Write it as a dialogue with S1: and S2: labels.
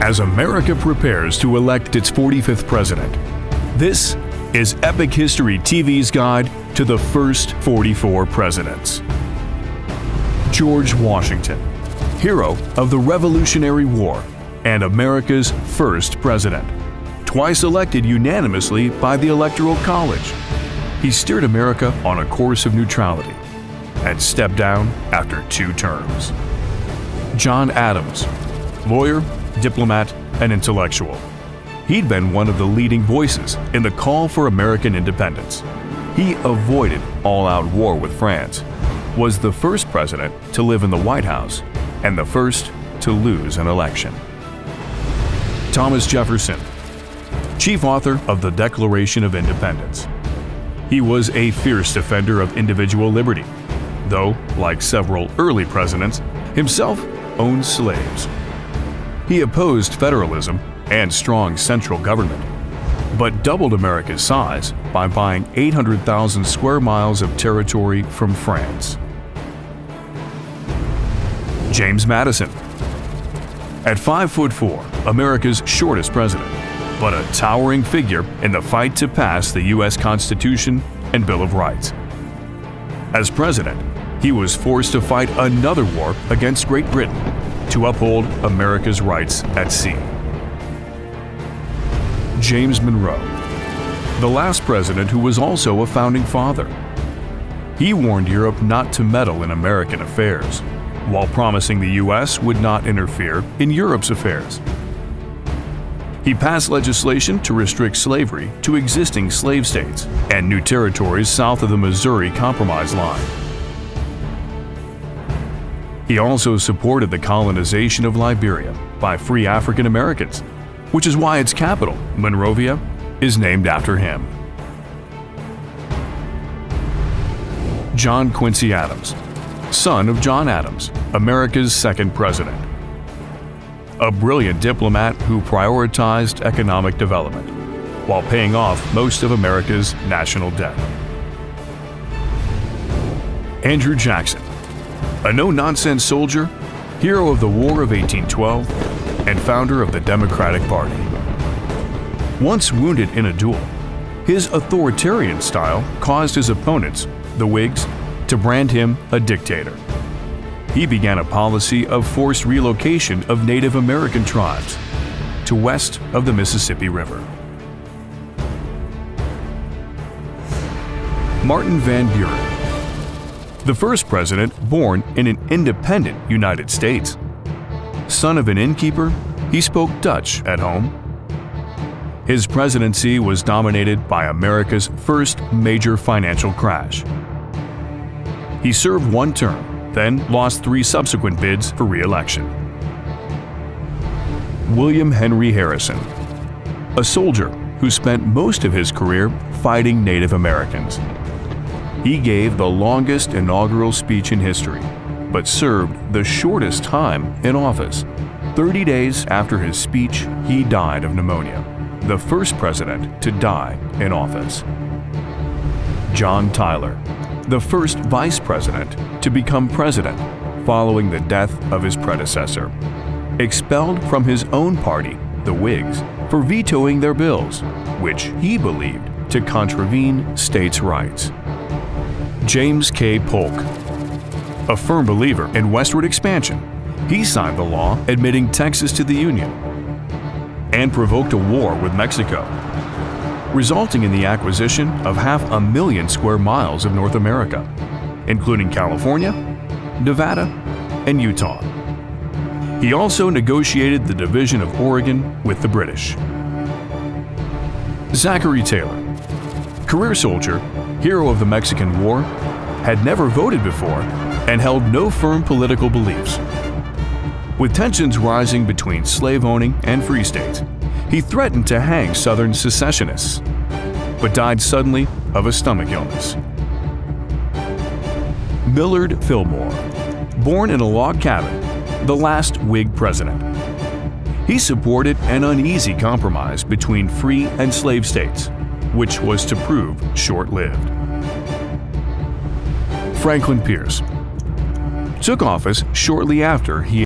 S1: as America prepares to elect its 45th president. This is Epic History TV's guide to the first 44 presidents. George Washington, hero of the Revolutionary War and America's first president, twice elected unanimously by the Electoral College. He steered America on a course of neutrality and stepped down after 2 terms. John Adams, lawyer, diplomat, and intellectual. He'd been one of the leading voices in the call for American independence. He avoided all-out war with France, was the first president to live in the White House, and the first to lose an election. Thomas Jefferson, chief author of the Declaration of Independence. He was a fierce defender of individual liberty, though, like several early presidents, himself owned slaves. He opposed federalism and strong central government, but doubled America's size by buying 800,000 square miles of territory from France. James Madison. At 5'4", America's shortest president, but a towering figure in the fight to pass the U.S. Constitution and Bill of Rights. As president, he was forced to fight another war against Great Britain to uphold America's rights at sea. James Monroe, the last president who was also a founding father. He warned Europe not to meddle in American affairs, while promising the U.S. would not interfere in Europe's affairs. He passed legislation to restrict slavery to existing slave states and new territories south of the Missouri Compromise line. He also supported the colonization of Liberia by free African Americans, which is why its capital, Monrovia, is named after him. John Quincy Adams, son of John Adams, America's second president. A brilliant diplomat who prioritized economic development while paying off most of America's national debt. Andrew Jackson, a no-nonsense soldier, hero of the War of 1812, and founder of the Democratic Party. Once wounded in a duel, his authoritarian style caused his opponents, the Whigs, to brand him a dictator. He began a policy of forced relocation of Native American tribes to west of the Mississippi River. Martin Van Buren, the first president born in an independent United States. Son of an innkeeper, he spoke Dutch at home. His presidency was dominated by America's first major financial crash. He served 1 term, then lost 3 subsequent bids for re-election. William Henry Harrison, a soldier who spent most of his career fighting Native Americans. He gave the longest inaugural speech in history, but served the shortest time in office. 30 days after his speech, he died of pneumonia, the first president to die in office. John Tyler, the first vice president to become president following the death of his predecessor, expelled from his own party, the Whigs, for vetoing their bills, which he believed to contravene states' rights. James K. Polk, a firm believer in westward expansion, he signed the law admitting Texas to the Union and provoked a war with Mexico, resulting in the acquisition of 500,000 square miles of North America, including California, Nevada, and Utah. He also negotiated the division of Oregon with the British. Zachary Taylor, career soldier, hero of the Mexican War, had never voted before and held no firm political beliefs. With tensions rising between slave-owning and free states, he threatened to hang Southern secessionists, but died suddenly of a stomach illness. Millard Fillmore, born in a log cabin, the last Whig president. He supported an uneasy compromise between free and slave states, which was to prove short-lived. Franklin Pierce took office shortly after he